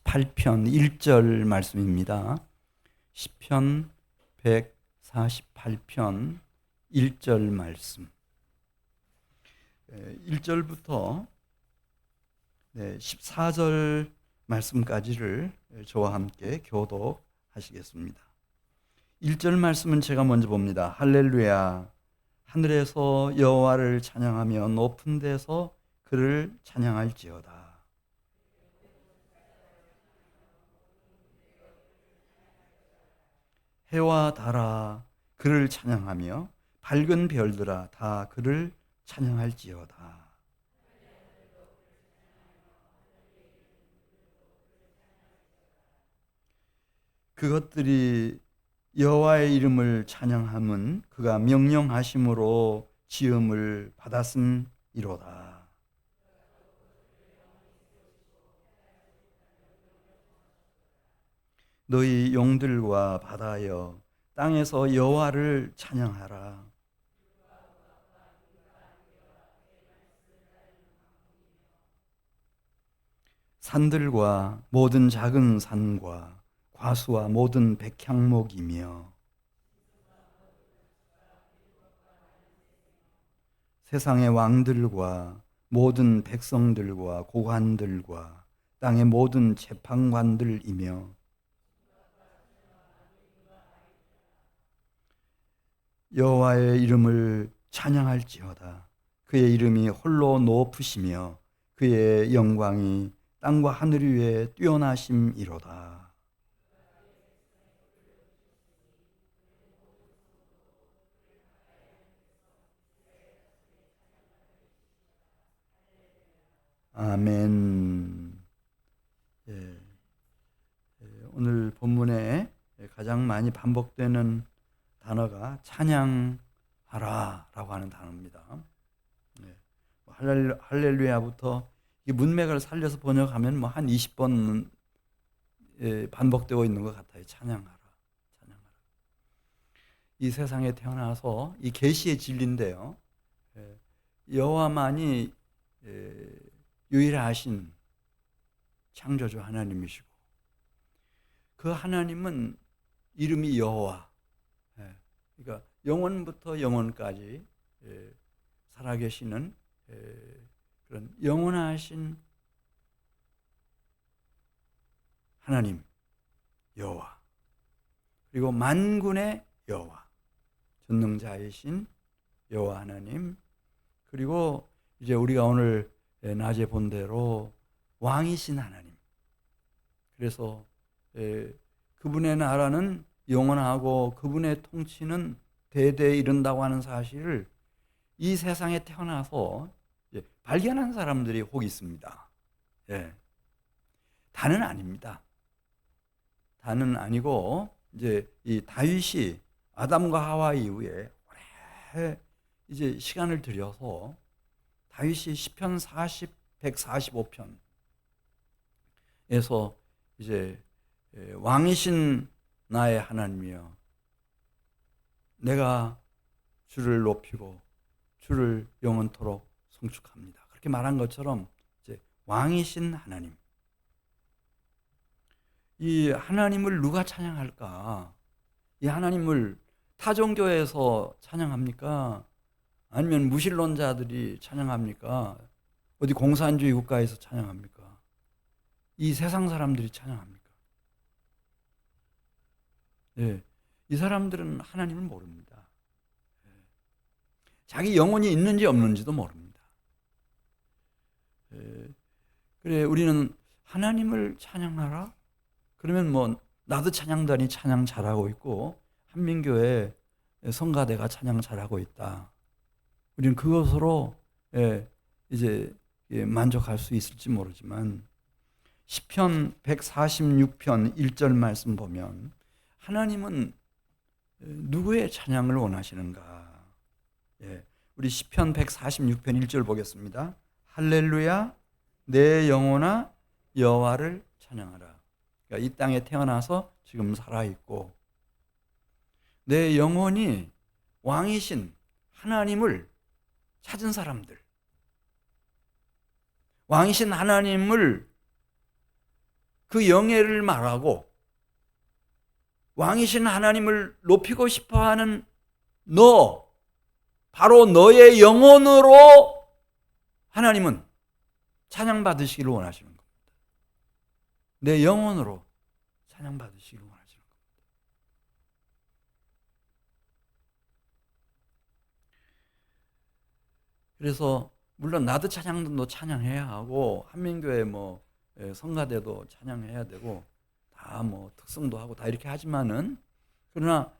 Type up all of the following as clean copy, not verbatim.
148편 1절 말씀입니다. 시편 148편 1절 말씀. 1절부터 14절 말씀까지를 저와 함께 교독하시겠습니다. 1절 말씀은 제가 먼저 봅니다. 할렐루야, 하늘에서 여호와를 찬양하며 높은 데서 그를 찬양할지어다. 해와 달아 그를 찬양하며 밝은 별들아 다 그를 찬양할지어다. 그것들이 여호와의 이름을 찬양함은 그가 명령하심으로 지음을 받았음이로다. 너희 용들과 바다여 땅에서 여호와를 찬양하라. 산들과 모든 작은 산과 과수와 모든 백향목이며 세상의 왕들과 모든 백성들과 고관들과 땅의 모든 재판관들이며 여호와의 이름을 찬양할지어다. 그의 이름이 홀로 높으시며 그의 영광이 땅과 하늘 위에 뛰어나심이로다. 아멘. 오늘 본문에 가장 많이 반복되는 단어가 찬양하라라고 하는 단어입니다. 할렐루야부터 이 문맥을 살려서 번역하면 뭐 한 20번 반복되고 있는 것 같아요. 찬양하라, 찬양하라. 이 세상에 태어나서 이 계시의 진리인데요. 여호와만이 유일하신 창조주 하나님이시고 그 하나님은 이름이 여호와. 그러니까 영원부터 영원까지 살아계시는 그런 영원하신 하나님 여호와, 그리고 만군의 여호와, 전능자이신 여호와 하나님, 그리고 이제 우리가 오늘 낮에 본 대로 왕이신 하나님. 그래서 그분의 나라는 영원하고 그분의 통치는 대대에 이른다고 하는 사실을 이 세상에 태어나서 발견한 사람들이 혹 있습니다. 다는 아닙니다. 다는 아니고 이제 이 다윗이 아담과 하와 이후에 오래 이제 시간을 들여서 다윗이 시편 145편에서 이제 왕이신 나의 하나님이여, 내가 주를 높이고 주를 영원토록 송축합니다. 그렇게 말한 것처럼 이제 왕이신 하나님, 이 하나님을 누가 찬양할까? 이 하나님을 타종교에서 찬양합니까? 아니면 무신론자들이 찬양합니까? 어디 공산주의 국가에서 찬양합니까? 이 세상 사람들이 찬양합니까? 이 사람들은 하나님을 모릅니다. 자기 영혼이 있는지 없는지도 모릅니다. 그래, 우리는 하나님을 찬양하라? 그러면 뭐 나도 찬양단이 찬양 잘하고 있고 한민교회 성가대가 찬양 잘하고 있다. 우리는 그것으로 이제 만족할 수 있을지 모르지만 시편 146편 1절 말씀 보면 하나님은 누구의 찬양을 원하시는가? 우리 시편 146편 1절 보겠습니다. 할렐루야, 내 영혼아 여호와를 찬양하라. 그러니까 이 땅에 태어나서 지금 살아있고 내 영혼이 왕이신 하나님을 찾은 사람들, 왕이신 하나님을 그 영예를 말하고 왕이신 하나님을 높이고 싶어하는 너, 바로 너의 영혼으로 하나님은 찬양받으시기를 원하시는 겁니다. 내 영혼으로 찬양받으시기를 원하시는 겁니다. 그래서 물론 나도 찬양도 찬양해야 하고 한민교회 성가대도 찬양해야 되고 다 특성도 하고 다 이렇게 하지만은, 그러나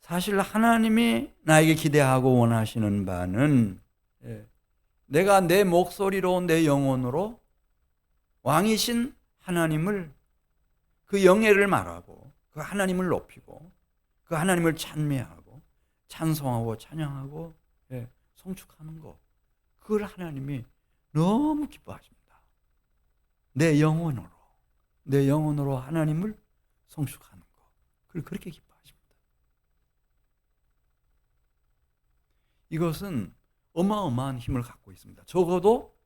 사실 하나님이 나에게 기대하고 원하시는 바는 내가 내 목소리로 내 영혼으로 왕이신 하나님을, 그 영예를 말하고 그 하나님을 높이고 그 하나님을 찬미하고 찬송하고 찬양하고 송축하는 것, 그걸 하나님이 너무 기뻐하십니다. 내 영혼으로 하나님을 송축하는 것, 그걸 그렇게 기뻐하십니다. 이것은 어마어마한 힘을 갖고 있습니다. 적어도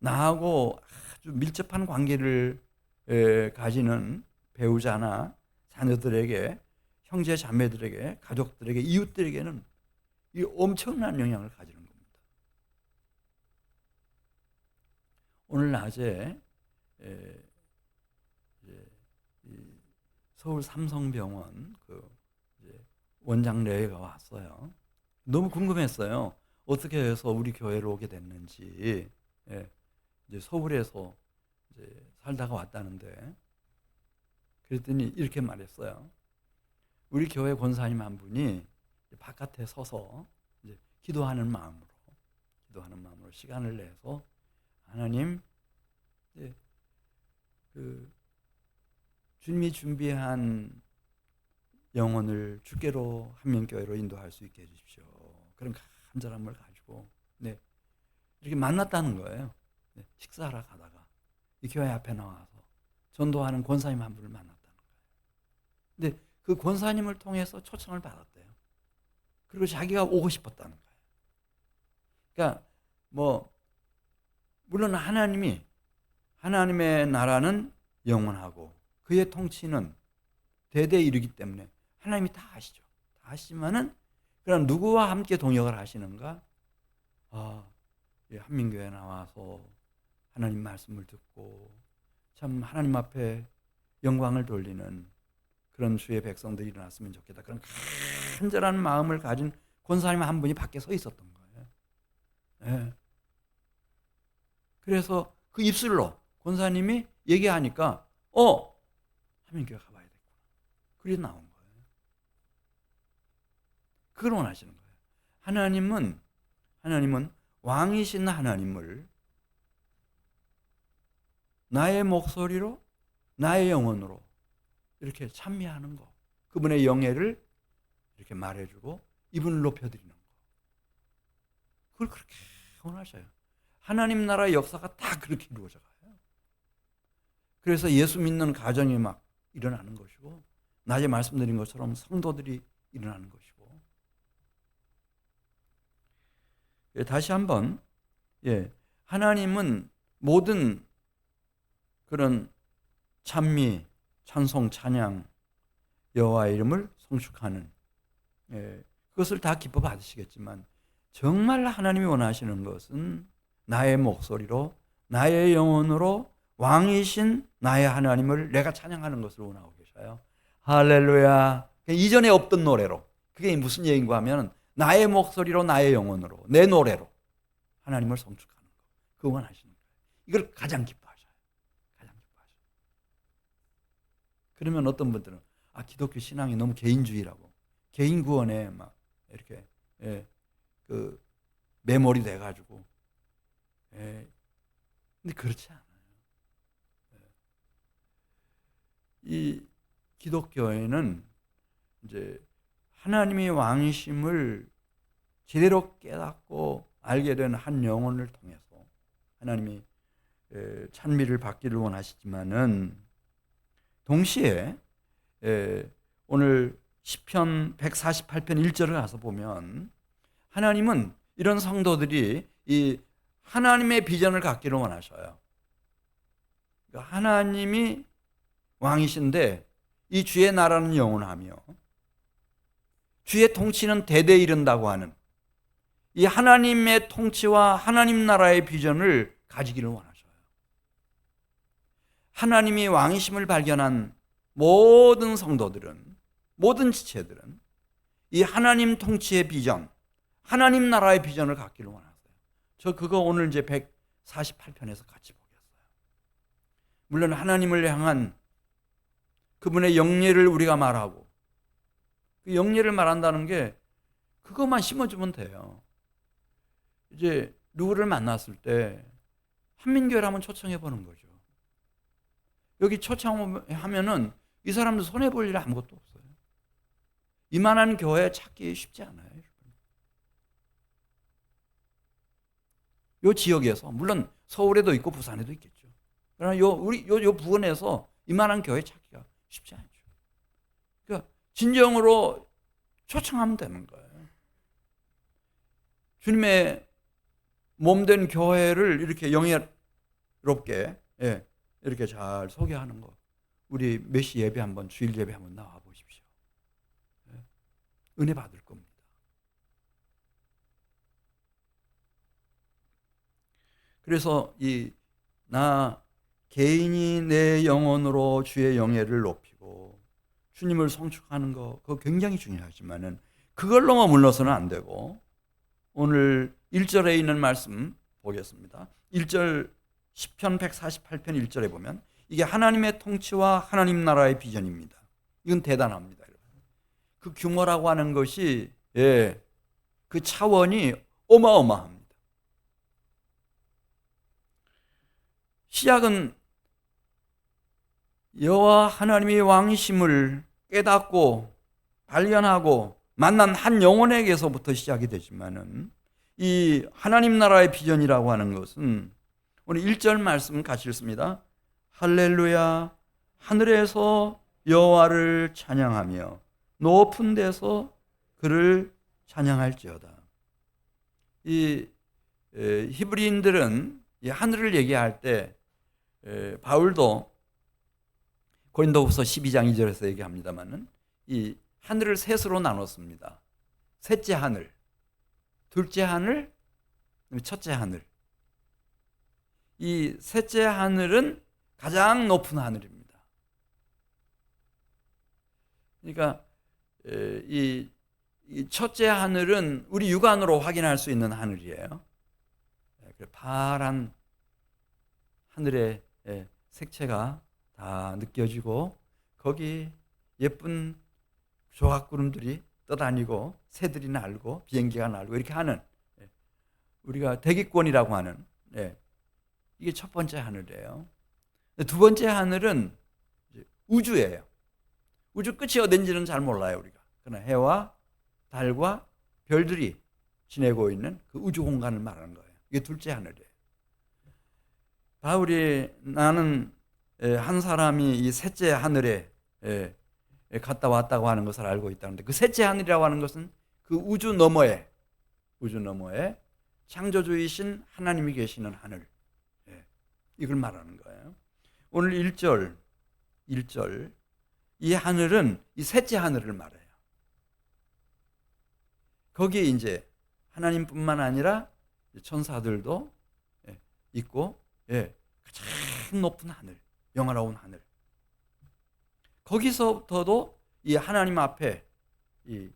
나하고 아주 밀접한 관계를 가지는 배우자나 자녀들에게, 형제 자매들에게, 가족들에게, 이웃들에게는 이 엄청난 영향을 가지는 겁니다. 오늘 낮에 서울 삼성병원 원장 레이가 왔어요. 너무 궁금했어요. 어떻게 해서 우리 교회로 오게 됐는지. 이제 서울에서 살다가 왔다는데, 그랬더니 이렇게 말했어요. 우리 교회 권사님 한 분이 바깥에 서서 기도하는 마음으로 시간을 내서 하나님, 주님이 준비한 영혼을 주께로 한민교회로 인도할 수 있게 해주십시오. 그런 간절함을 가지고 이렇게 만났다는 거예요. 식사하러 가다가 이 교회 앞에 나와서 전도하는 권사님 한 분을 만났다는 거예요. 근데 그 권사님을 통해서 초청을 받았대요. 그리고 자기가 오고 싶었다는 거예요. 그러니까 물론 하나님의 나라는 영원하고 그의 통치는 대대 이르기 때문에 하나님이 다 아시죠. 다 아시지만은, 그럼 누구와 함께 동역을 하시는가? 한민교회에 나와서 하나님 말씀을 듣고 참 하나님 앞에 영광을 돌리는 그런 주의 백성들이 일어났으면 좋겠다. 그런 간절한 마음을 가진 권사님 한 분이 밖에 서 있었던 거예요. 그래서 그 입술로 권사님이 얘기하니까 한민교회 가봐야 되겠구나. 그래서 나온 거예요. 그걸 원하시는 거예요. 하나님은 왕이신 하나님을 나의 목소리로, 나의 영혼으로 이렇게 찬미하는 거, 그분의 영예를 이렇게 말해주고 이분을 높여드리는 거, 그걸 그렇게 원하셔요. 하나님 나라의 역사가 다 그렇게 이루어져 가요. 그래서 예수 믿는 가정이 막 일어나는 것이고, 낮에 말씀드린 것처럼 성도들이 일어나는 것이고. 다시 한번, 하나님은 모든 그런 찬미, 찬송, 찬양, 여호와의 이름을 송축하는, 그것을 다 기뻐 받으시겠지만, 정말 하나님이 원하시는 것은 나의 목소리로, 나의 영혼으로 왕이신 나의 하나님을 내가 찬양하는 것을 원하고 계셔요. 할렐루야. 이전에 없던 노래로. 그게 무슨 얘기인가 하면 나의 목소리로, 나의 영혼으로, 내 노래로 하나님을 송축하는 거, 그거 원하시는 거예요. 이걸 가장 기뻐하셔요. 가장 기뻐하셔요. 그러면 어떤 분들은 기독교 신앙이 너무 개인주의라고, 개인 구원에 막 이렇게 매몰이 돼가지고, 근데 그렇지 않아요. 이 기독교에는 이제 하나님이 왕이심을 제대로 깨닫고 알게 된 한 영혼을 통해서 하나님이 찬미를 받기를 원하시지만은, 동시에 오늘 시편 148편 1절을 가서 보면 하나님은 이런 성도들이 이 하나님의 비전을 갖기를 원하셔요. 그러니까 하나님이 왕이신데 이 주의 나라는 영원하며 주의 통치는 대대 이른다고 하는 이 하나님의 통치와 하나님 나라의 비전을 가지기를 원하셔요. 하나님이 왕이심을 발견한 모든 성도들은, 모든 지체들은 이 하나님 통치의 비전, 하나님 나라의 비전을 갖기를 원하세요. 저 그거 오늘 이제 148편에서 같이 보겠어요. 물론 하나님을 향한 그분의 영예를 우리가 말하고, 그 영예를 말한다는 게 그것만 심어주면 돼요. 이제 누구를 만났을 때 한민교회를 한번 초청해 보는 거죠. 여기 초청하면은 이 사람들 손해 볼 일 아무것도 없어요. 이만한 교회 찾기 쉽지 않아요. 요 지역에서, 물론 서울에도 있고 부산에도 있겠죠. 그러나 요 부근에서 이만한 교회 찾기가 쉽지 않죠. 그러니까 진정으로 초청하면 되는 거예요. 주님의 몸된 교회를 이렇게 영예롭게, 이렇게 잘 소개하는 거. 우리 메시 예배 한번, 주일 예배 한번 나와 보십시오. 은혜 받을 겁니다. 그래서 나 개인이 내 영혼으로 주의 영예를 높이고 주님을 송축하는 거, 그거 굉장히 중요하지만은 그걸로 머물러서는 안 되고, 오늘 1절에 있는 말씀 보겠습니다. 1절 10편 148편 1절에 보면 이게 하나님의 통치와 하나님 나라의 비전입니다. 이건 대단합니다, 여러분. 그 규모라고 하는 것이, 그 차원이 어마어마합니다. 시작은 여호와 하나님의 왕이심을 깨닫고 발견하고 만난 한 영혼에게서부터 시작이 되지만은, 이 하나님 나라의 비전이라고 하는 것은 오늘 1절 말씀 같이 읽습니다. 할렐루야, 하늘에서 여호와를 찬양하며 높은 데서 그를 찬양할지어다. 이 히브리인들은 이 하늘을 얘기할 때, 바울도 고린도후서 12장 2절에서 얘기합니다만은 이 하늘을 셋으로 나눴습니다. 셋째 하늘, 둘째 하늘, 첫째 하늘. 이 셋째 하늘은 가장 높은 하늘입니다. 그러니까 이 첫째 하늘은 우리 육안으로 확인할 수 있는 하늘이에요. 파란 하늘의 색채가 다 느껴지고, 거기 예쁜 조각구름들이 떠다니고 새들이 날고 비행기가 날고 이렇게 하는, 우리가 대기권이라고 하는, 이게 첫 번째 하늘이에요. 두 번째 하늘은 우주예요. 우주 끝이 어딘지는 잘 몰라요, 우리가. 그러나 해와 달과 별들이 지내고 있는 그 우주 공간을 말하는 거예요. 이게 둘째 하늘이에요. 바울이 나는 한 사람이 이 셋째 하늘에 갔다 왔다고 하는 것을 알고 있다는데, 그 셋째 하늘이라고 하는 것은 그 우주 너머에 창조주이신 하나님이 계시는 하늘, 이걸 말하는 거예요. 오늘 1절 이 하늘은 이 셋째 하늘을 말해요. 거기에 이제 하나님뿐만 아니라 천사들도 있고, 가장 높은 하늘, 영화로운 하늘. 거기서부터도 이 하나님 앞에 이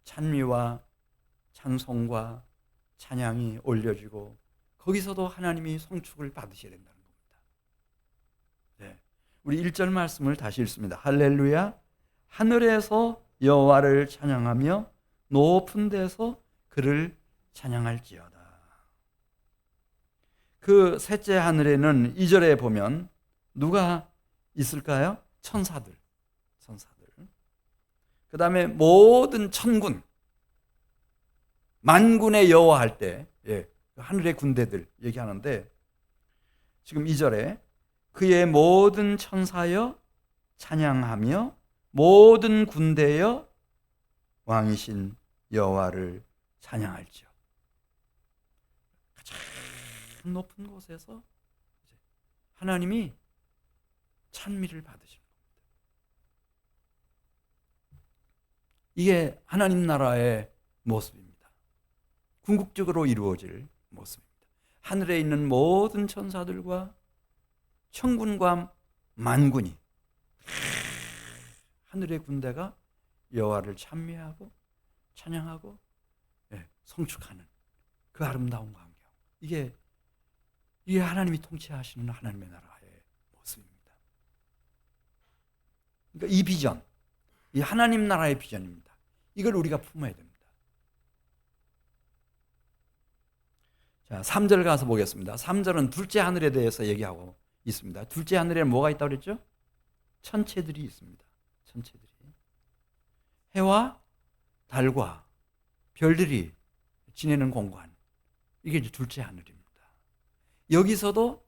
찬미와 찬송과 찬양이 올려지고, 거기서도 하나님이 송축을 받으셔야 된다는 겁니다. 우리 1절 말씀을 다시 읽습니다. 할렐루야, 하늘에서 여호와를 찬양하며 높은 데서 그를 찬양할지어다. 그 셋째 하늘에는 2절에 보면 누가 있을까요? 천사들. 그 다음에 모든 천군, 만군의 여호와 할 때, 하늘의 군대들 얘기하는데, 지금 2절에 그의 모든 천사여 찬양하며 모든 군대여 왕이신 여호와를 찬양할지어. 가장 높은 곳에서 하나님이 찬미를 받으신 겁니다. 이게 하나님 나라의 모습입니다. 궁극적으로 이루어질 모습입니다. 하늘에 있는 모든 천사들과 천군과 만군이, 하늘의 군대가 여호와를 찬미하고 찬양하고 성축하는 그 아름다운 광경, 이게 하나님이 통치하시는 하나님의 나라의 모습입니다. 그러니까 이 비전, 이 하나님 나라의 비전입니다. 이걸 우리가 품어야 됩니다. 자, 3절 가서 보겠습니다. 3절은 둘째 하늘에 대해서 얘기하고 있습니다. 둘째 하늘에 뭐가 있다고 그랬죠? 천체들이 있습니다. 천체들이. 해와 달과 별들이 지내는 공간, 이게 이제 둘째 하늘입니다. 여기서도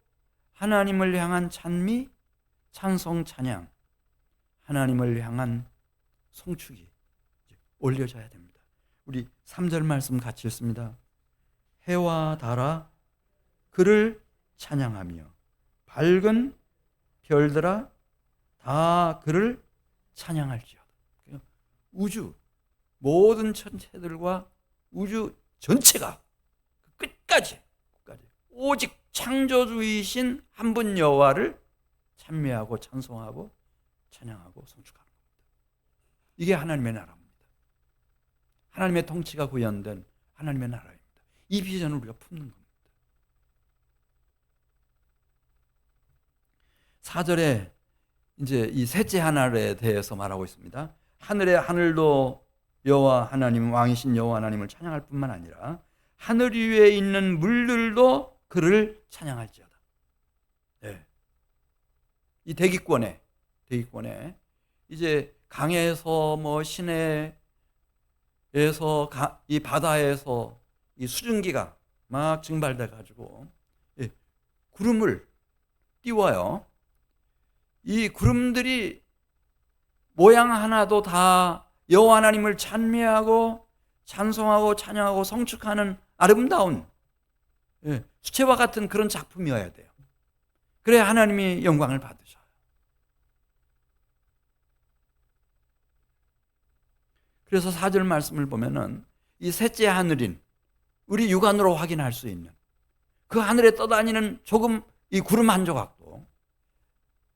하나님을 향한 찬미, 찬송, 찬양, 하나님을 향한 송축이 올려져야 됩니다. 우리 3절 말씀 같이 읽습니다. 해와 달아 그를 찬양하며 밝은 별들아 다 그를 찬양할지어다. 우주 모든 천체들과 우주 전체가 끝까지 오직 창조주이신 한 분 여호와를 찬미하고 찬송하고 찬양하고 송축하는 겁니다. 이게 하나님의 나라입니다. 하나님의 통치가 구현된 하나님의 나라입니다. 이 비전을 우리가 품는 겁니다. 4절에 이제 이 셋째 하늘에 대해서 말하고 있습니다. 하늘의 하늘도 여호와 하나님, 왕이신 여호와 하나님을 찬양할 뿐만 아니라 하늘 위에 있는 물들도 그를 찬양할지어다. 네. 이 대기권에 이제 강에서 시내에서 이 바다에서 이 수증기가 막 증발돼 가지고 구름을 띄워요. 이 구름들이 모양 하나도 다 여호와 하나님을 찬미하고 찬송하고 찬양하고 성축하는 아름다운 수채화 같은 그런 작품이어야 돼요. 그래야 하나님이 영광을 받으셔요. 그래서 4절 말씀을 보면은 이 셋째 하늘인, 우리 육안으로 확인할 수 있는 그 하늘에 떠다니는 조금 이 구름 한 조각도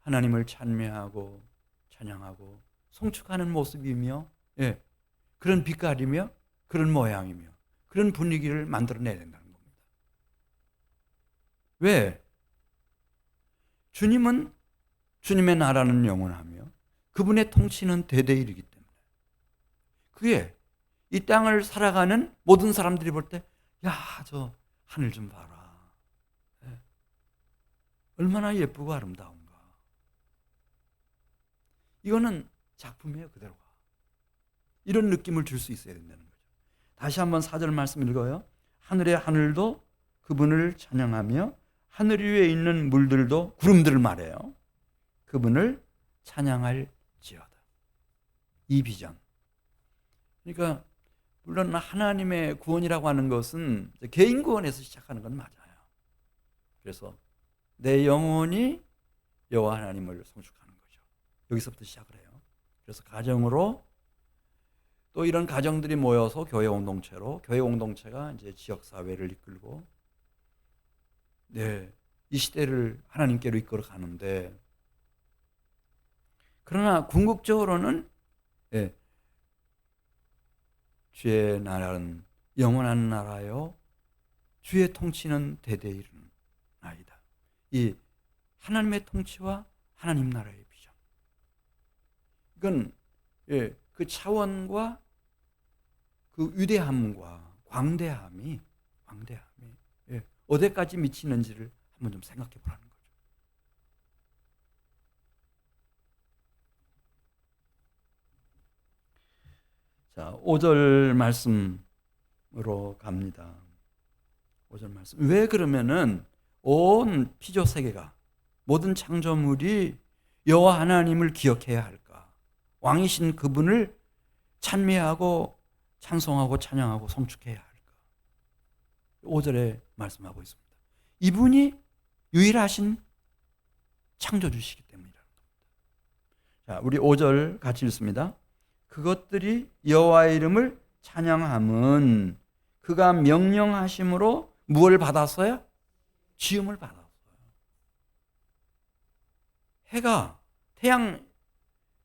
하나님을 찬미하고 찬양하고 송축하는 모습이며 그런 빛깔이며 그런 모양이며 그런 분위기를 만들어내야 된다는 겁니다. 왜? 주님은 주님의 나라는 영원하며 그분의 통치는 대대이르기 때문에 그게 이 땅을 살아가는 모든 사람들이 볼 때 야, 저 하늘 좀 봐라. 얼마나 예쁘고 아름다운가. 이거는 작품이에요, 그대로가. 이런 느낌을 줄 수 있어야 된다는 거죠. 다시 한번 4절 말씀 읽어요. 하늘의 하늘도 그분을 찬양하며 하늘 위에 있는 물들도, 구름들을 말해요, 그분을 찬양할지어다. 이 비전. 그러니까 물론 하나님의 구원이라고 하는 것은 개인 구원에서 시작하는 건 맞아요. 그래서 내 영혼이 여호와 하나님을 송축하는 거죠. 여기서부터 시작을 해요. 그래서 가정으로 또 이런 가정들이 모여서 교회 공동체로, 교회 공동체가 이제 지역 사회를 이끌고 이 시대를 하나님께로 이끌어 가는데, 그러나 궁극적으로는 주의 나라는 영원한 나라요 주의 통치는 대대 이르는 나이다. 이 하나님의 통치와 하나님 나라의 비전, 이건 그 차원과 그 위대함과 광대함이 어디까지 미치는지를 한번 좀 생각해 보라는 거죠. 자, 5절 말씀으로 갑니다. 5절 말씀. 왜 그러면은 온 피조 세계가, 모든 창조물이 여호와 하나님을 기억해야 할까? 왕이신 그분을 찬미하고 찬송하고 찬양하고 송축해야 할까? 5절에 말씀하고 있습니다. 이분이 유일하신 창조주시기 때문이라는 겁니다. 자, 우리 5절 같이 읽습니다. 그것들이 여호와의 이름을 찬양함은 그가 명령하심으로 무엇을 받았어요? 지음을 받았어요. 해가 태양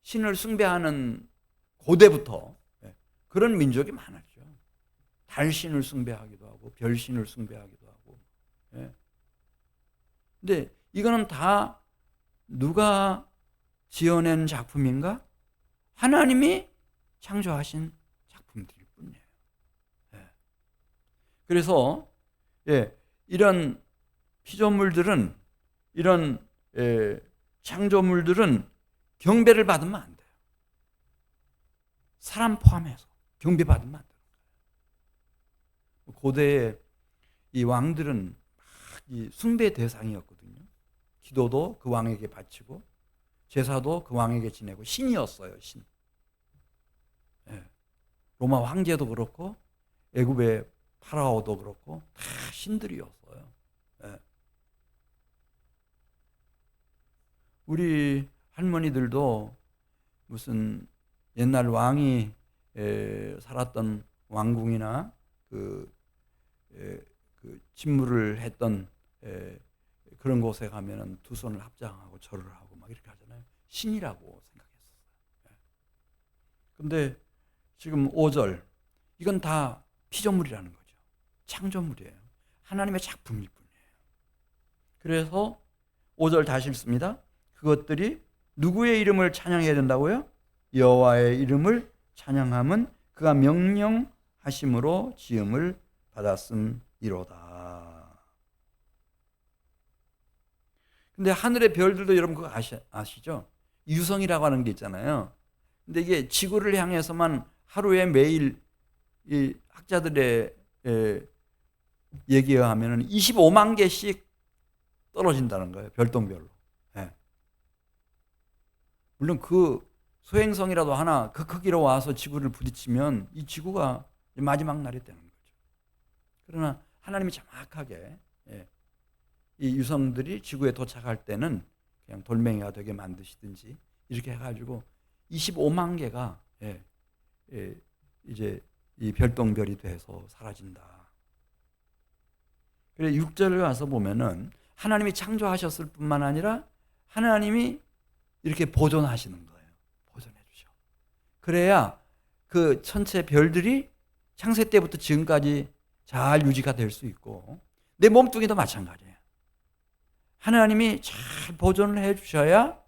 신을 숭배하는 고대부터 그런 민족이 많았죠. 달신을 숭배하기도 하고 별신을 숭배하기도 하고. 근데 이거는 다 누가 지어낸 작품인가? 하나님이 창조하신 작품들일 뿐이에요. 그래서 이런 피조물들은, 이런 창조물들은 경배를 받으면 안 돼요. 사람 포함해서 경배받으면 안 돼요. 고대에 이 왕들은 이 숭배 대상이었거든요. 기도도 그 왕에게 바치고 제사도 그 왕에게 지내고 신이었어요. 신. 로마 황제도 그렇고 애굽의 파라오도 그렇고 다 신들이었어요. 우리 할머니들도 무슨 옛날 왕이 살았던 왕궁이나 그 침무를 했던 그런 곳에 가면은 두 손을 합장하고 절을 하고 막 이렇게 하잖아요. 신이라고 생각했었어요. 근데 지금 5절, 이건 다 피조물이라는 거죠. 창조물이에요. 하나님의 작품일 뿐이에요. 그래서 5절 다시 읽습니다. 그것들이 누구의 이름을 찬양해야 된다고요? 여호와의 이름을 찬양함은 그가 명령하심으로 지음을 받았음이로다. 근데 하늘의 별들도 여러분 그거 아시죠? 유성이라고 하는 게 있잖아요. 근데 이게 지구를 향해서만 하루에 매일 이 학자들의 얘기에 하면은 25만 개씩 떨어진다는 거예요. 별똥별로. 물론 그 소행성이라도 하나 그 크기로 와서 지구를 부딪히면 이 지구가 마지막 날이 되는 거죠. 그러나 하나님이 정확하게 이 유성들이 지구에 도착할 때는 그냥 돌멩이가 되게 만드시든지 이렇게 해가지고 25만 개가 이제 이 별똥별이 돼서 사라진다. 그래 6절을 가서 보면은 하나님이 창조하셨을 뿐만 아니라 하나님이 이렇게 보존하시는 거예요. 보존해 주셔. 그래야 그 천체 별들이 창세 때부터 지금까지 잘 유지가 될 수 있고 내 몸뚱이도 마찬가지예요. 하나님이 잘 보존을 해 주셔야,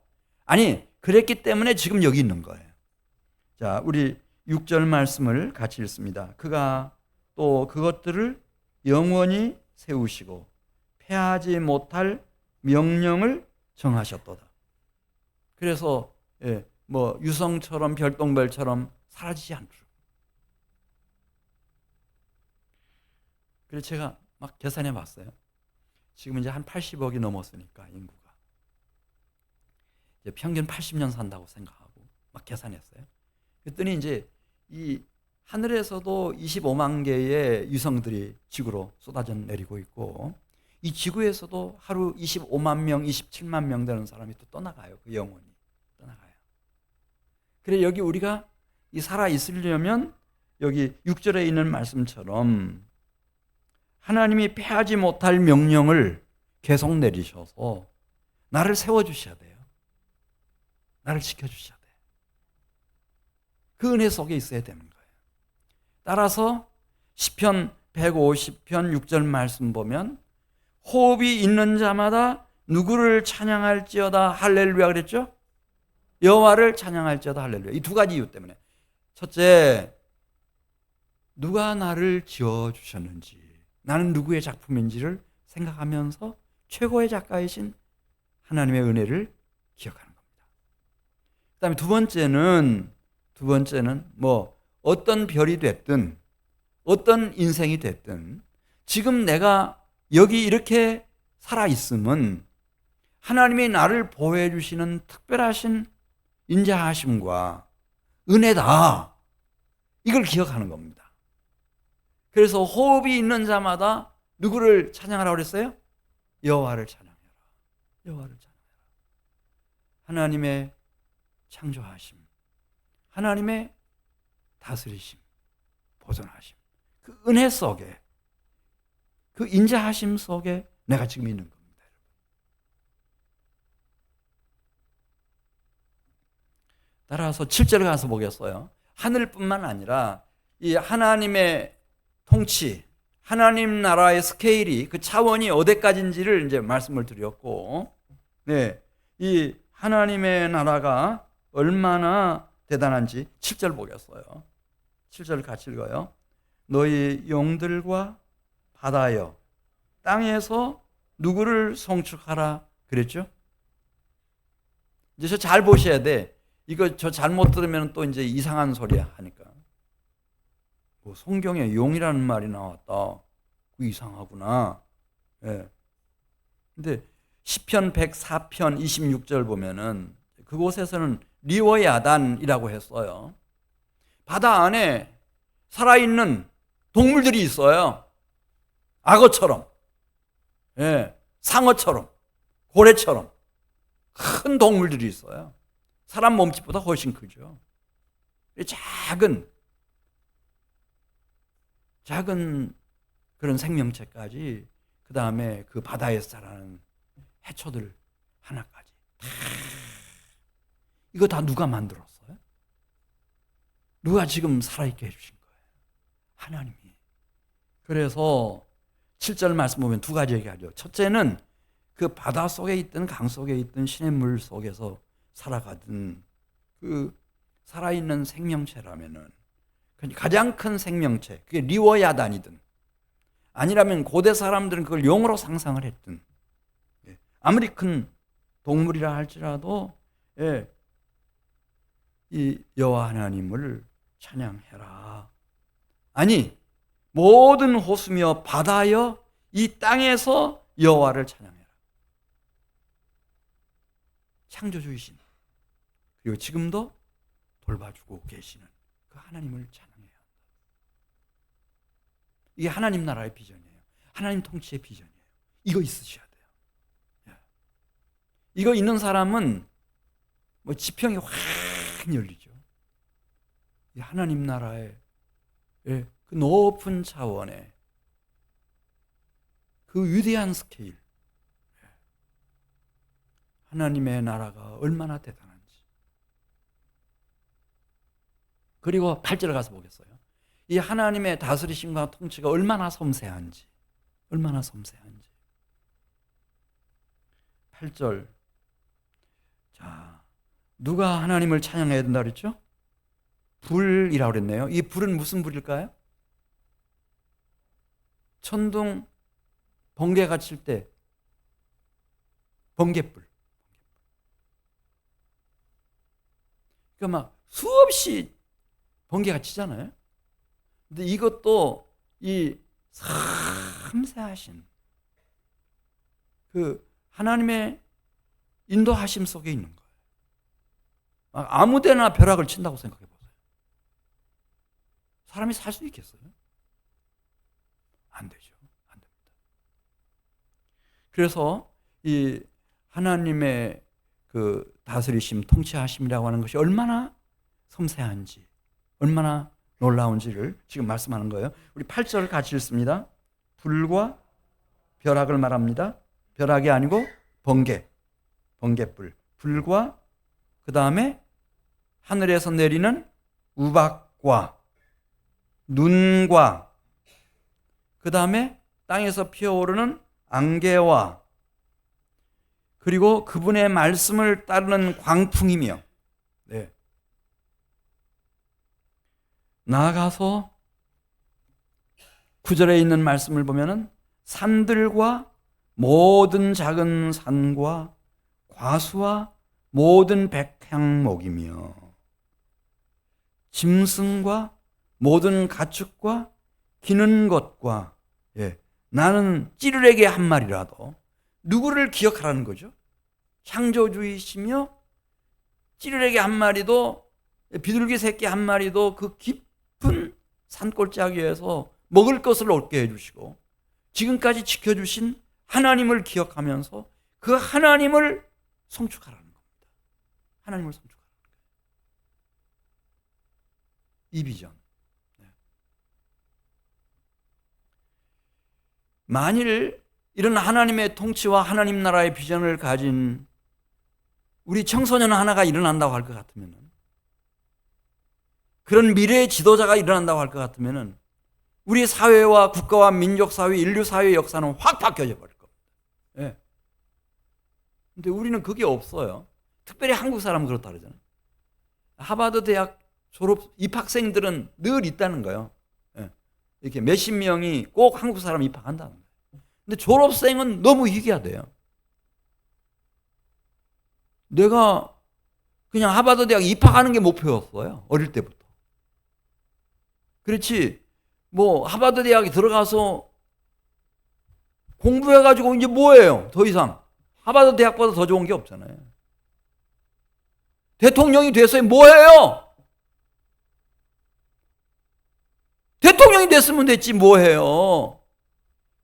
아니 그랬기 때문에 지금 여기 있는 거예요. 자, 우리 6절 말씀을 같이 읽습니다. 그가 또 그것들을 영원히 세우시고 패하지 못할 명령을 정하셨도다. 그래서 뭐 유성처럼 별똥별처럼 사라지지 않도록. 그래서 제가 막 계산해 봤어요. 지금 이제 한 80억이 넘었으니까 인구가 이제 평균 80년 산다고 생각하고 막 계산했어요. 그랬더니 이제 이 하늘에서도 25만 개의 유성들이 지구로 쏟아져 내리고 있고 이 지구에서도 하루 25만 명, 27만 명 되는 사람이 또 떠나가요. 그 영혼이 떠나가요. 그래 여기 우리가 이 살아 있으려면 여기 6절에 있는 말씀처럼 하나님이 패하지 못할 명령을 계속 내리셔서 나를 세워주셔야 돼요. 나를 지켜주셔야 돼요. 그 은혜 속에 있어야 되는 거예요. 따라서 시편 150편 6절 말씀 보면 호흡이 있는 자마다 누구를 찬양할지어다 할렐루야 그랬죠? 여호와를 찬양할지어다 할렐루야. 이 두 가지 이유 때문에. 첫째, 누가 나를 지어주셨는지, 나는 누구의 작품인지를 생각하면서 최고의 작가이신 하나님의 은혜를 기억하는 겁니다. 그 다음에 두 번째는 뭐 어떤 별이 됐든 어떤 인생이 됐든 지금 내가 여기 이렇게 살아있음은 하나님이 나를 보호해 주시는 특별하신 인자하심과 은혜다. 이걸 기억하는 겁니다. 그래서 호흡이 있는 자마다 누구를 찬양하라고 그랬어요? 여호와를 찬양해라. 여호와를 찬양해라. 하나님의 창조하심, 하나님의 다스리심, 보존하심, 그 은혜 속에, 그 인자하심 속에 내가 지금 있는 겁니다. 따라서 7절에 가서 보겠어요. 하늘뿐만 아니라 이 하나님의 통치, 하나님 나라의 스케일이, 그 차원이 어디까지인지를 이제 말씀을 드렸고, 네, 이 하나님의 나라가 얼마나 대단한지 7절 보겠어요. 7절 같이 읽어요. 너희 용들과 바다여 땅에서 누구를 송축하라 그랬죠? 이제 저 잘 보셔야 돼. 이거 저 잘못 들으면 또 이제 이상한 소리 하니까. 뭐 성경에 용이라는 말이 나왔다. 그 이상하구나. 예. 근데 시편 104편 26절 보면은 그곳에서는 리워야단이라고 했어요. 바다 안에 살아있는 동물들이 있어요. 악어처럼, 예, 상어처럼, 고래처럼 큰 동물들이 있어요. 사람 몸집보다 훨씬 크죠. 작은 그런 생명체까지, 그 다음에 그 바다에서 자라는 해초들 하나까지 이거 다 누가 만들었어요? 누가 지금 살아있게 해주신 거예요? 하나님이. 그래서 7절 말씀 보면 두 가지 얘기하죠. 첫째는 그 바다 속에 있든 강 속에 있든 시냇물 속에서 살아가든 그 살아있는 생명체라면은 가장 큰 생명체, 그게 리워야단이든 아니라면 고대 사람들은 그걸 용으로 상상을 했든, 아무리 큰 동물이라 할지라도 이 여호와 하나님을 찬양해라. 아니, 모든 호수며 바다여 이 땅에서 여호와를 찬양해라. 창조주이신, 그리고 지금도 돌봐주고 계시는 그 하나님을 찬양해야 한다. 이게 하나님 나라의 비전이에요. 하나님 통치의 비전이에요. 이거 있으셔야 돼요. 이거 있는 사람은 뭐 지평이 확 열리죠. 이 하나님 나라의 그 높은 차원의 그 위대한 스케일, 하나님의 나라가 얼마나 대단한지. 그리고 8절에 가서 보겠어요. 이 하나님의 다스리심과 통치가 얼마나 섬세한지, 얼마나 섬세한지. 8절. 자, 누가 하나님을 찬양해야 된다 그랬죠? 불이라고 그랬네요. 이 불은 무슨 불일까요? 천둥, 번개가 칠 때 번개불. 그러니까 막 수없이 번개가 치잖아요. 근데 이것도 이 섬세하신 그 하나님의 인도하심 속에 있는 거예요. 아무데나 벼락을 친다고 생각해 보세요. 사람이 살 수 있겠어요? 안 되죠. 안 됩니다. 그래서 이 하나님의 그 다스리심, 통치하심이라고 하는 것이 얼마나 섬세한지, 얼마나 놀라운지를 지금 말씀하는 거예요. 우리 8절 같이 읽습니다. 불과 벼락을 말합니다. 벼락이 아니고 번개불. 불과 그 다음에 하늘에서 내리는 우박과 눈과 그 다음에 땅에서 피어오르는 안개와 그리고 그분의 말씀을 따르는 광풍이며, 네. 나아가서 9절에 있는 말씀을 보면은 산들과 모든 작은 산과 과수와 모든 백향목이며 짐승과 모든 가축과 기는 것과, 나는 찌르레기 한 마리라도, 누구를 기억하라는 거죠? 창조주이시며 찌르레기 한 마리도, 비둘기 새끼 한 마리도 그 깊은 산골짜기에서 먹을 것을 얻게 해주시고 지금까지 지켜주신 하나님을 기억하면서 그 하나님을 송축하라는 겁니다. 하나님을 송축하라는 거예요. 이 비전. 만일 이런 하나님의 통치와 하나님 나라의 비전을 가진 우리 청소년 하나가 일어난다고 할 것 같으면, 그런 미래의 지도자가 일어난다고 할 것 같으면 우리 사회와 국가와 민족 사회, 인류 사회의 역사는 확 바뀌어져 버릴 겁니다. 예. 근데 우리는 그게 없어요. 특별히 한국 사람은 그렇다 그러잖아요. 하버드 대학 졸업 입학생들은 늘 있다는 거예요. 예. 이렇게 몇십 명이 꼭 한국 사람 입학한다는 거예요. 근데 졸업생은 너무 희귀하대요. 내가 그냥 하버드 대학 입학하는 게 목표였어요. 어릴 때부터. 그렇지, 뭐 하버드 대학에 들어가서 공부해가지고 이제 뭐예요? 더 이상 하버드 대학보다 더 좋은 게 없잖아요. 대통령이 돼서 뭐해요? 대통령이 됐으면 됐지 뭐해요?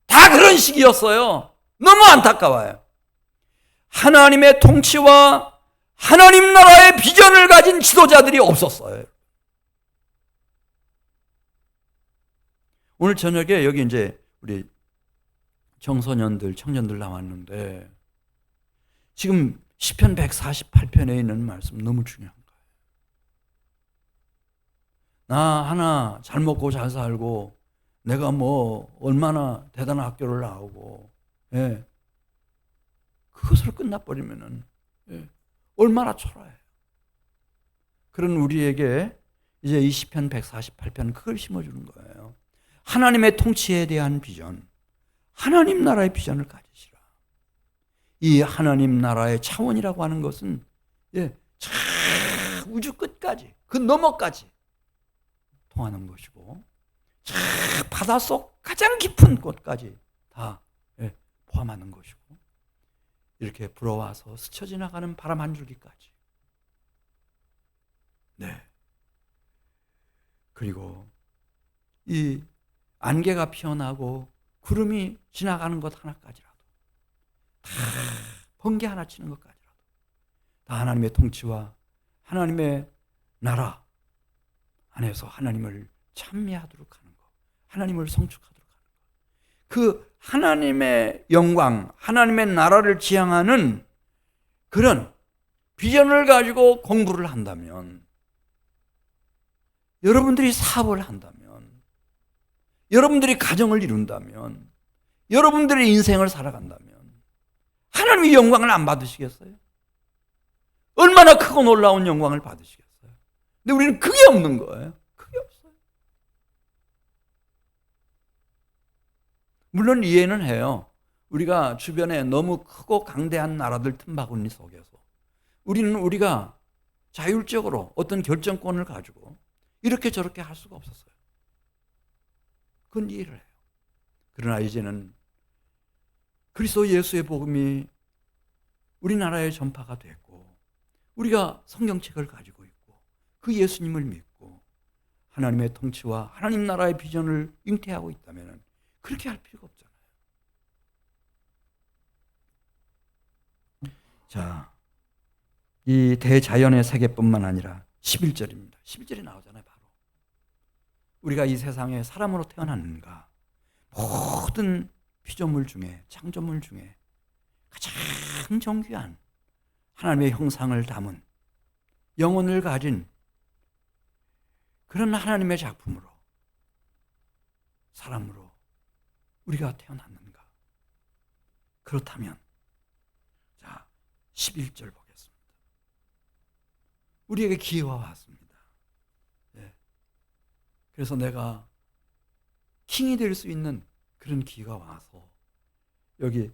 다 그런 식이었어요. 너무 안타까워요. 하나님의 통치와 하나님 나라의 비전을 가진 지도자들이 없었어요. 오늘 저녁에 여기 이제 우리 청소년들, 청년들 나왔는데 지금 시편 148편에 있는 말씀 너무 중요한 거예요. 나 하나 잘 먹고 잘 살고 내가 뭐 얼마나 대단한 학교를 나오고, 예, 그것으로 끝나버리면은, 예, 얼마나 초라해요. 그런 우리에게 이제 이 시편 148편 그걸 심어주는 거예요. 하나님의 통치에 대한 비전, 하나님 나라의 비전을 가지시라. 이 하나님 나라의 차원이라고 하는 것은, 예, 저 우주 끝까지, 그 너머까지 통하는 것이고, 저 바닷속 가장 깊은 곳까지 다, 예, 포함하는 것이고, 이렇게 불어와서 스쳐 지나가는 바람 한 줄기까지. 네. 그리고 이 안개가 피어나고 구름이 지나가는 것 하나까지라도, 다 번개 하나 치는 것까지라도 다 하나님의 통치와 하나님의 나라 안에서 하나님을 찬미하도록 하는 것, 하나님을 성축하도록 하는 것, 그 하나님의 영광, 하나님의 나라를 지향하는 그런 비전을 가지고 공부를 한다면, 여러분들이 사업을 한다면, 여러분들이 가정을 이룬다면, 여러분들의 인생을 살아간다면 하나님의 영광을 안 받으시겠어요? 얼마나 크고 놀라운 영광을 받으시겠어요? 근데 우리는 그게 없는 거예요. 그게 없어요. 물론 이해는 해요. 우리가 주변에 너무 크고 강대한 나라들 틈바구니 속에서 우리가 자율적으로 어떤 결정권을 가지고 이렇게 저렇게 할 수가 없었어요. 그건 이해를 해요. 그러나 이제는 그리스도 예수의 복음이 우리나라에 전파가 됐고, 우리가 성경책을 가지고 있고, 그 예수님을 믿고 하나님의 통치와 하나님 나라의 비전을 잉태하고 있다면 그렇게 할 필요가 없잖아요. 자, 이 대자연의 세계뿐만 아니라 11절입니다. 11절에 나오잖아요. 바로 우리가 이 세상에 사람으로 태어났는가, 모든 피조물 중에, 창조물 중에 가장 정귀한 하나님의 형상을 담은, 영혼을 가진 그런 하나님의 작품으로, 사람으로 우리가 태어났는가? 그렇다면, 자, 11절 보겠습니다. 우리에게 기회가 왔습니다. 예. 그래서 내가 킹이 될 수 있는 그런 기회가 와서, 여기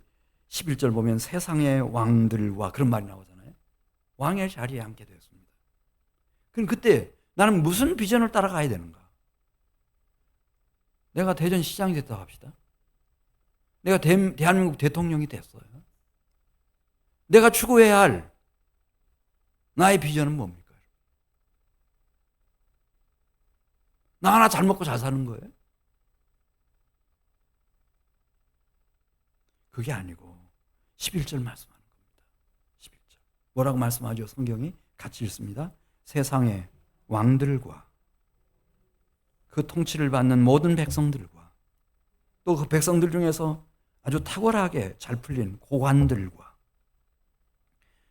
11절 보면 세상의 왕들과 그런 말이 나오잖아요. 왕의 자리에 앉게 되었습니다. 그럼 그때 나는 무슨 비전을 따라가야 되는가? 내가 대전시장이 됐다고 합시다. 내가 대한민국 대통령이 됐어요. 내가 추구해야 할 나의 비전은 뭡니까? 나 하나 잘 먹고 잘 사는 거예요? 그게 아니고 11절 말씀하는 겁니다. 11절. 뭐라고 말씀하죠? 성경이 같이 읽습니다. 세상의 왕들과 그 통치를 받는 모든 백성들과 또 그 백성들 중에서 아주 탁월하게 잘 풀린 고관들과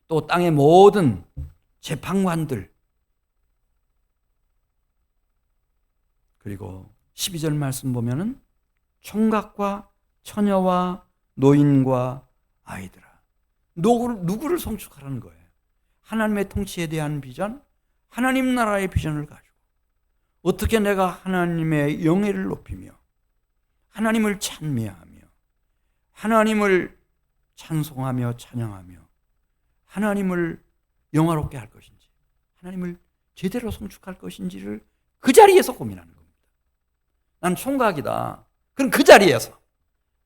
또 땅의 모든 재판관들 그리고 12절 말씀 보면은 총각과 처녀와 노인과 아이들아. 누구를 성축하라는 거예요? 하나님의 통치에 대한 비전, 하나님 나라의 비전을 가지고 어떻게 내가 하나님의 영예를 높이며 하나님을 찬미하며 하나님을 찬송하며 찬양하며 하나님을 영화롭게 할 것인지 하나님을 제대로 성축할 것인지를 그 자리에서 고민하는 겁니다. 난 총각이다. 그럼 그 자리에서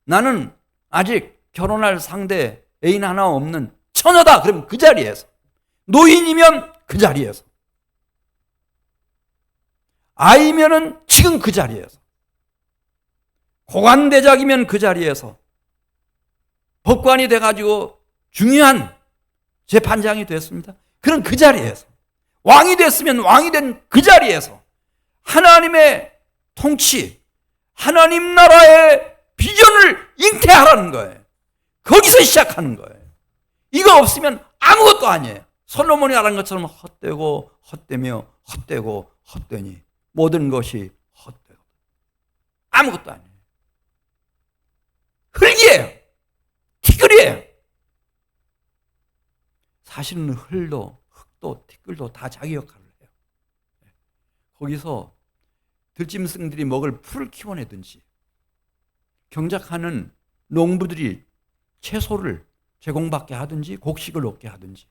나는 아직 결혼할 상대 애인 하나 없는 처녀다. 그럼 그 자리에서 노인이면 그 자리에서 아이면은 지금 그 자리에서 고관대작이면 그 자리에서 법관이 돼가지고 중요한 재판장이 됐습니다. 그럼 그 자리에서 왕이 됐으면 왕이 된 그 자리에서 하나님의 통치, 하나님 나라의 비전을 잉태하라는 거예요. 거기서 시작하는 거예요. 이거 없으면 아무것도 아니에요. 솔로몬이 말한 것처럼 헛되고 헛되며 헛되고 헛되니 모든 것이 헛되고 아무것도 아니에요. 흙이에요. 티끌이에요. 사실은 흙도 티끌도 다 자기 역할을 해요. 거기서 들짐승들이 먹을 풀을 키워내든지 경작하는 농부들이 채소를 제공받게 하든지 곡식을 얻게 하든지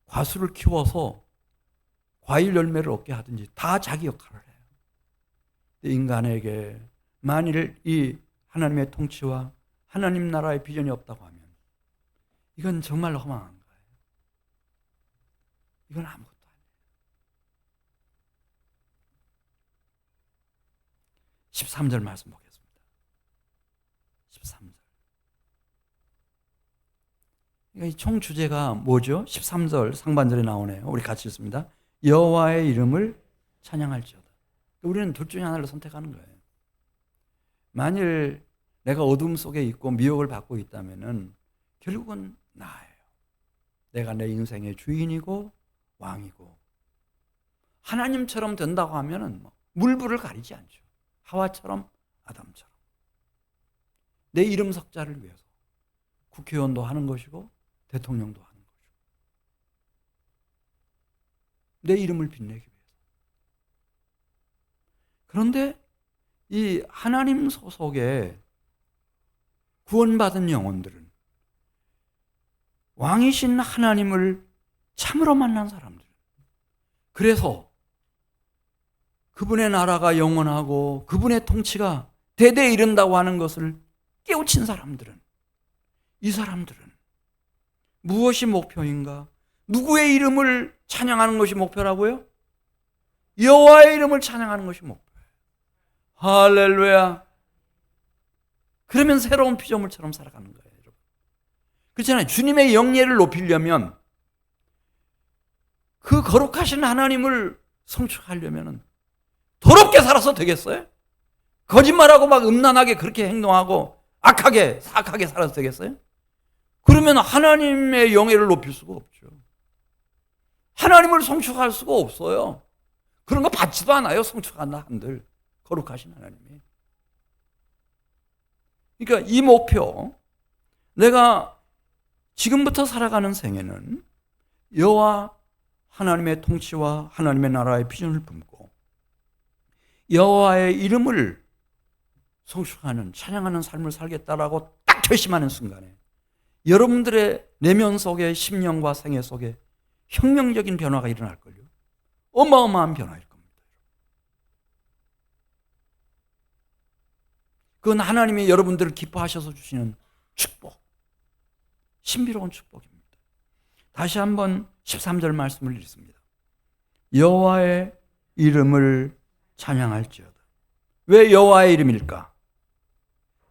과수를 키워서 과일 열매를 얻게 하든지 다 자기 역할을 해요. 인간에게 만일 이 하나님의 통치와 하나님 나라의 비전이 없다고 하면 이건 정말 허망한 거예요. 이건 아무것도 아니에요. 13절 말씀 보겠습니다. 13절. 이 총 주제가 뭐죠? 13절 상반절에 나오네요. 우리 같이 읽습니다. 여호와의 이름을 찬양할지어다. 우리는 둘 중에 하나를 선택하는 거예요. 만일 내가 어둠 속에 있고 미혹을 받고 있다면은 결국은 나예요. 내가 내 인생의 주인이고 왕이고 하나님처럼 된다고 하면은 물불을 가리지 않죠. 하와처럼 아담처럼 내 이름 석자를 위해서 국회의원도 하는 것이고 대통령도 하는 것이고 내 이름을 빛내기 위해서. 그런데 이 하나님 소속의 구원받은 영혼들은 왕이신 하나님을 참으로 만난 사람들. 그래서 그분의 나라가 영원하고 그분의 통치가 대대에 이른다고 하는 것을 깨우친 사람들은 이 사람들은 무엇이 목표인가? 누구의 이름을 찬양하는 것이 목표라고요? 여호와의 이름을 찬양하는 것이 목표예요. 할렐루야. 그러면 새로운 피조물처럼 살아가는 거예요, 여러분. 그렇잖아요. 주님의 영예를 높이려면 그 거룩하신 하나님을 성축하려면 더럽게 살아서 되겠어요? 거짓말하고 막 음란하게 그렇게 행동하고 악하게 사악하게 살아서 되겠어요? 그러면 하나님의 영예를 높일 수가 없죠. 하나님을 성축할 수가 없어요. 그런 거 받지도 않아요. 성축한다 한들 거룩하신 하나님이. 그러니까 이 목표, 내가 지금부터 살아가는 생애는 여호와 하나님의 통치와 하나님의 나라의 비전을 품고 여호와의 이름을 성축하는 찬양하는 삶을 살겠다라고 딱 결심하는 순간에 여러분들의 내면 속에 심령과 생애 속에 혁명적인 변화가 일어날걸요. 어마어마한 변화일 겁니다. 그건 하나님이 여러분들을 기뻐하셔서 주시는 축복, 신비로운 축복입니다. 다시 한번 13절 말씀을 읽습니다. 여호와의 이름을 찬양할지어다. 왜 여호와의 이름일까?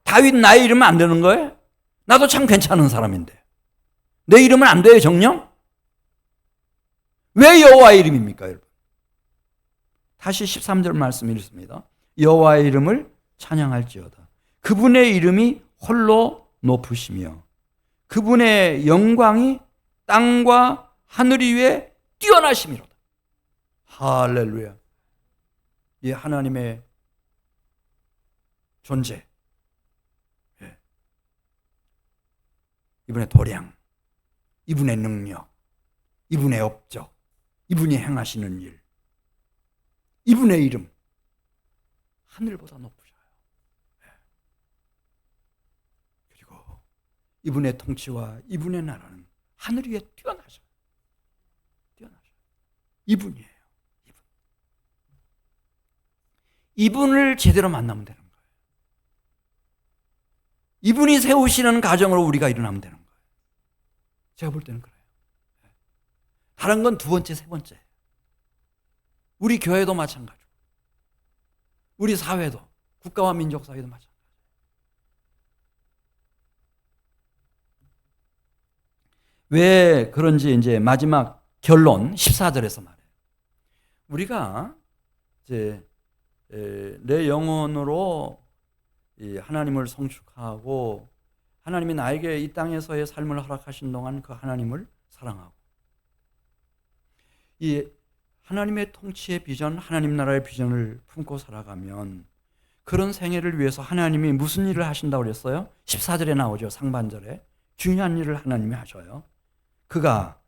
다윗 나의 이름은 안 되는 거예요? 나도 참 괜찮은 사람인데 내 이름은 안 돼요, 정녕? 왜 여호와의 이름입니까, 여러분? 다시 13절 말씀 읽습니다. 여호와의 이름을 찬양할지어다. 그분의 이름이 홀로 높으시며 그분의 영광이 땅과 하늘 위에 뛰어나심이로다. 할렐루야. 이 하나님의 존재, 이분의 도량, 이분의 능력, 이분의 업적, 이분이 행하시는 일, 이분의 이름, 하늘보다 높으셔요. 그리고 이분의 통치와 이분의 나라는 하늘 위에 뛰어나셔요. 이분이에요. 이분을 제대로 만나면 되는 거예요. 이분이 세우시는 가정으로 우리가 일어나면 되는 거예요. 제가 볼 때는 그래요. 다른 건 두 번째, 세 번째. 우리 교회도 마찬가지고, 우리 사회도, 국가와 민족 사회도 마찬가지고. 왜 그런지 이제 마지막 결론 14절에서 말해요. 우리가 이제 내 영혼으로 하나님을 성축하고 하나님이 나에게 이 땅에서의 삶을 허락하신 동안 그 하나님을 사랑하고 이 하나님의 통치의 비전, 하나님 나라의 비전을 품고 살아가면 그런 생애를 위해서 하나님이 무슨 일을 하신다고 그랬어요? 14절에 나오죠. 상반절에. 중요한 일을 하나님이 하셔요. 그가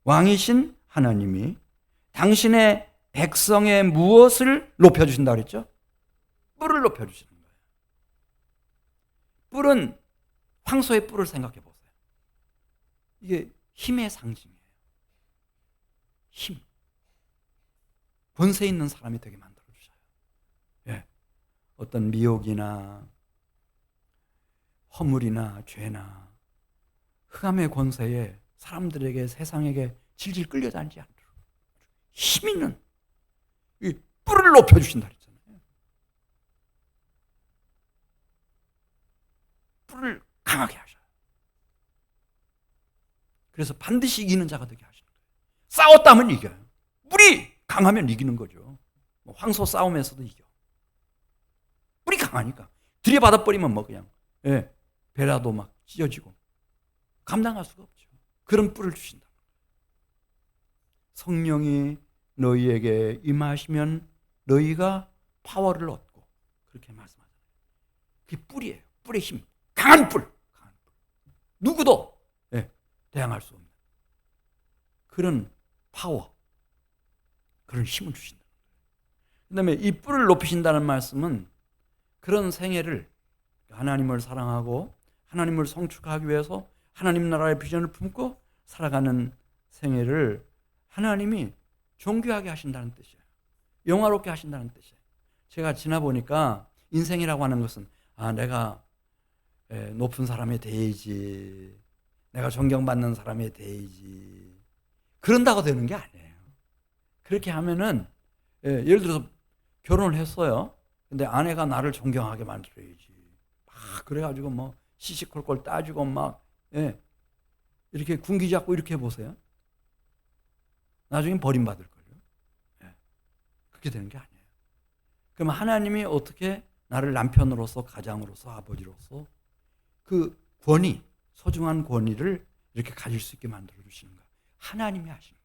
왕이신 하나님이 당신의 백성의 무엇을 높여주신다고 그랬죠? 뿔을 높여주시는 거예요. 뿔은 황소의 뿔을 생각해 보세요. 이게 힘의 상징이에요. 힘. 권세 있는 사람이 되게 만들어주셔요. 예. 어떤 미혹이나 허물이나 죄나 흑암의 권세에 사람들에게 세상에게 질질 끌려다니지 않도록 힘 있는 이 뿔을 높여주신다 그랬잖아요. 뿔을 강하게 하셔요. 그래서 반드시 이기는 자가 되게 하시는 거예요. 싸웠다면 이겨요. 뿔이 강하면 이기는 거죠. 황소 싸움에서도 이겨. 뿔이 강하니까. 들이받아버리면 뭐 그냥 배라도 막 찢어지고 감당할 수가 없죠. 그런 뿔을 주신다. 성령이 너희에게 임하시면 너희가 파워를 얻고 그렇게 말씀하잖아요. 그게 뿔이에요. 뿔의 힘. 강한 뿔. 강한 뿔. 누구도 대항할 수 없는 그런 파워, 그런 힘을 주신다. 그 다음에 이 뿔을 높이신다는 말씀은 그런 생애를 하나님을 사랑하고 하나님을 성축하기 위해서 하나님 나라의 비전을 품고 살아가는 생애를 하나님이 존귀하게 하신다는 뜻이에요. 영화롭게 하신다는 뜻이에요. 제가 지나보니까 인생이라고 하는 것은 내가 높은 사람이 돼야지, 내가 존경받는 사람이 돼야지, 그런다고 되는 게 아니에요. 그렇게 하면은 예를 들어서 결혼을 했어요. 근데 아내가 나를 존경하게 만들어야지. 막 그래가지고 뭐 시시콜콜 따지고 막 이렇게 군기 잡고 이렇게 해보세요. 나중엔 버림받을걸요. 그렇게 되는 게 아니에요. 그럼 하나님이 어떻게 나를 남편으로서, 가장으로서, 아버지로서 그 권위, 소중한 권위를 이렇게 가질 수 있게 만들어주시는가? 하나님이 하시는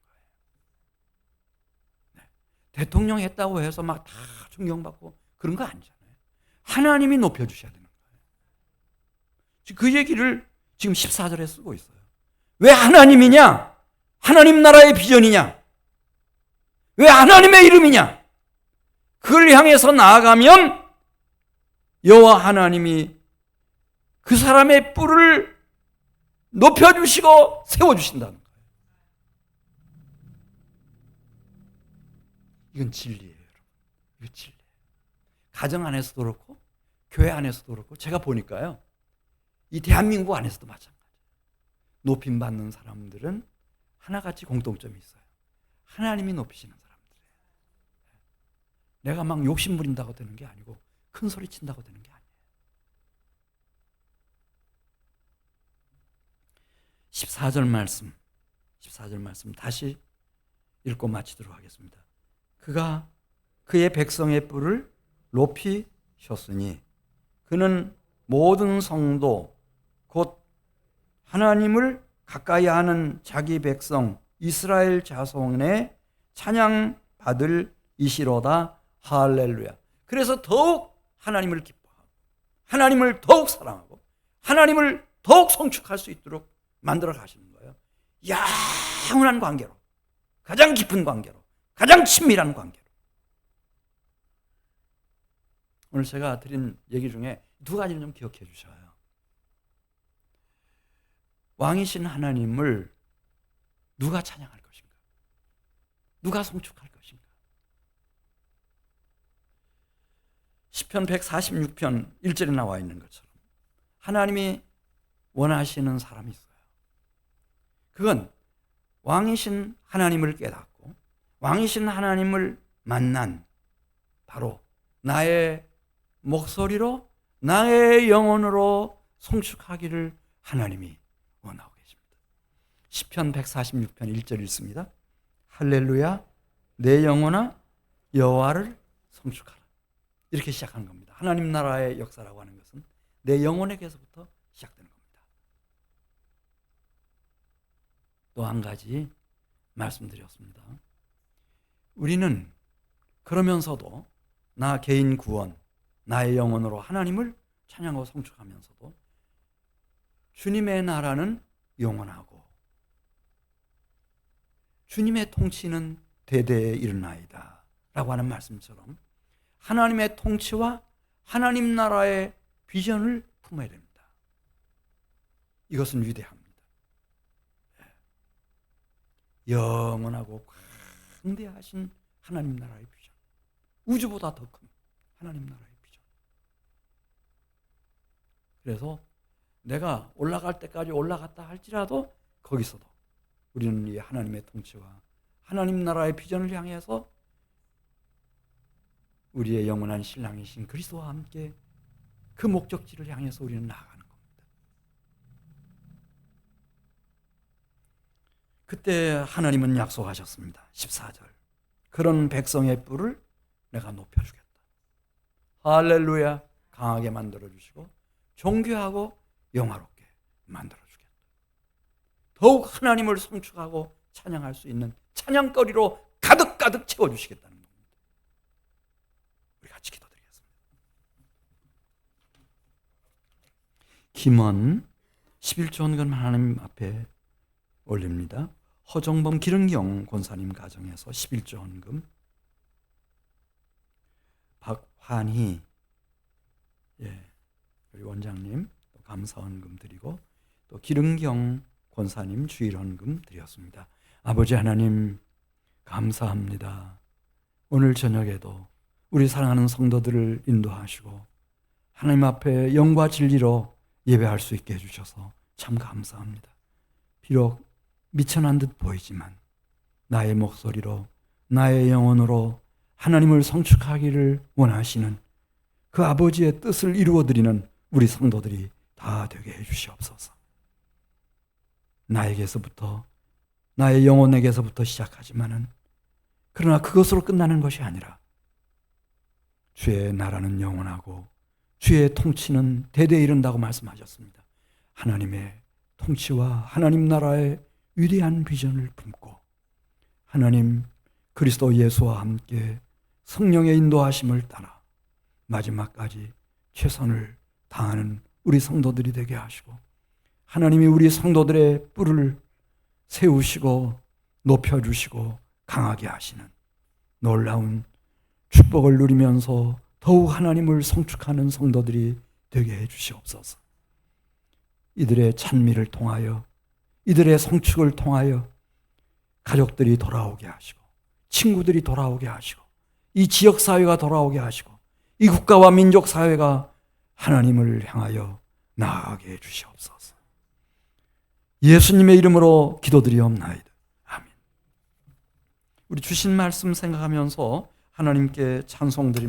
거예요. 대통령 했다고 해서 막 다 존경받고 그런 거 아니잖아요. 하나님이 높여주셔야 되는 거예요. 그 얘기를 지금 14절에 쓰고 있어요. 왜 하나님이냐? 하나님 나라의 비전이냐? 왜 하나님의 이름이냐? 그걸 향해서 나아가면 여호와 하나님이 그 사람의 뿔을 높여주시고 세워주신다는 거예요. 이건 진리예요, 여러분. 이건 진리예요. 가정 안에서도 그렇고 교회 안에서도 그렇고 제가 보니까요. 이 대한민국 안에서도 마찬가지예요. 높임받는 사람들은 하나같이 공통점이 있어요. 하나님이 높이시는 사람들이에요. 내가 막 욕심 부린다고 되는 게 아니고 큰 소리 친다고 되는 게 아니에요. 14절 말씀 다시 읽고 마치도록 하겠습니다. 그가 그의 백성의 뿔을 높이셨으니 그는 모든 성도 곧 하나님을 가까이 하는 자기 백성 이스라엘 자손의 찬양 받을 이시로다. 할렐루야. 그래서 더욱 하나님을 기뻐하고 하나님을 더욱 사랑하고 하나님을 더욱 성축할 수 있도록 만들어 가시는 거예요. 영원한 관계로, 가장 깊은 관계로, 가장 친밀한 관계로. 오늘 제가 드린 얘기 중에 두 가지는 좀 기억해 주셔요. 왕이신 하나님을 누가 찬양할 것인가? 누가 성축할 것인가? 시편 146편 1절에 나와 있는 것처럼 하나님이 원하시는 사람이 있어요. 그건 왕이신 하나님을 깨닫고 왕이신 하나님을 만난 바로 나의 목소리로 나의 영혼으로 성축하기를 하나님이 원하고 계십니다. 시편 146편 1절 읽습니다. 할렐루야 내 영혼아 여호와를 성축하라. 이렇게 시작하는 겁니다. 하나님 나라의 역사라고 하는 것은 내 영혼에게서부터 시작되는 겁니다. 또 한 가지 말씀드렸습니다. 우리는 그러면서도 나 개인 구원, 나의 영혼으로 하나님을 찬양하고 성축하면서도 주님의 나라는 영원하고 주님의 통치는 대대에 이르나이다 라고 하는 말씀처럼 하나님의 통치와 하나님 나라의 비전을 품어야 됩니다. 이것은 위대합니다. 영원하고 광대하신 하나님 나라의 비전, 우주보다 더 큰 하나님 나라의 비전. 그래서 내가 올라갈 때까지 올라갔다 할지라도 거기서도 우리는 이 하나님의 통치와 하나님 나라의 비전을 향해서 우리의 영원한 신랑이신 그리스도와 함께 그 목적지를 향해서 우리는 나아가는 겁니다. 그때 하나님은 약속하셨습니다. 14절 그런 백성의 뿔을 내가 높여주겠다. 할렐루야. 강하게 만들어주시고 존귀하고 영화롭게 만들어주겠다. 더욱 하나님을 성축하고 찬양할 수 있는 찬양거리로 가득가득 채워주시겠다는 겁니다. 우리 같이 기도드리겠습니다. 김원 11조 헌금 하나님 앞에 올립니다. 허정범 기른경 권사님 가정에서 11조 헌금, 박환희 우리 원장님 감사 헌금 드리고 또 기른경 권사님 주일 헌금 드렸습니다. 아버지 하나님 감사합니다. 오늘 저녁에도 우리 사랑하는 성도들을 인도하시고 하나님 앞에 영과 진리로 예배할 수 있게 해주셔서 참 감사합니다. 비록 미천한 듯 보이지만 나의 목소리로 나의 영혼으로 하나님을 성축하기를 원하시는 그 아버지의 뜻을 이루어드리는 우리 성도들이 다 되게 해주시옵소서. 나에게서부터 나의 영혼에게서부터 시작하지만은 그러나 그것으로 끝나는 것이 아니라 주의 나라는 영원하고 주의 통치는 대대에 이른다고 말씀하셨습니다. 하나님의 통치와 하나님 나라의 위대한 비전을 품고 하나님 그리스도 예수와 함께 성령의 인도하심을 따라 마지막까지 최선을 다하는 우리 성도들이 되게 하시고 하나님이 우리 성도들의 뿔을 세우시고 높여주시고 강하게 하시는 놀라운 축복을 누리면서 더욱 하나님을 성축하는 성도들이 되게 해주시옵소서. 이들의 찬미를 통하여 이들의 성축을 통하여 가족들이 돌아오게 하시고 친구들이 돌아오게 하시고 이 지역사회가 돌아오게 하시고 이 국가와 민족사회가 하나님을 향하여 나아가게 해주시옵소서. 예수님의 이름으로 기도드리옵나이다. 아멘. 우리 주신 말씀 생각하면서 하나님께 찬송드립니다.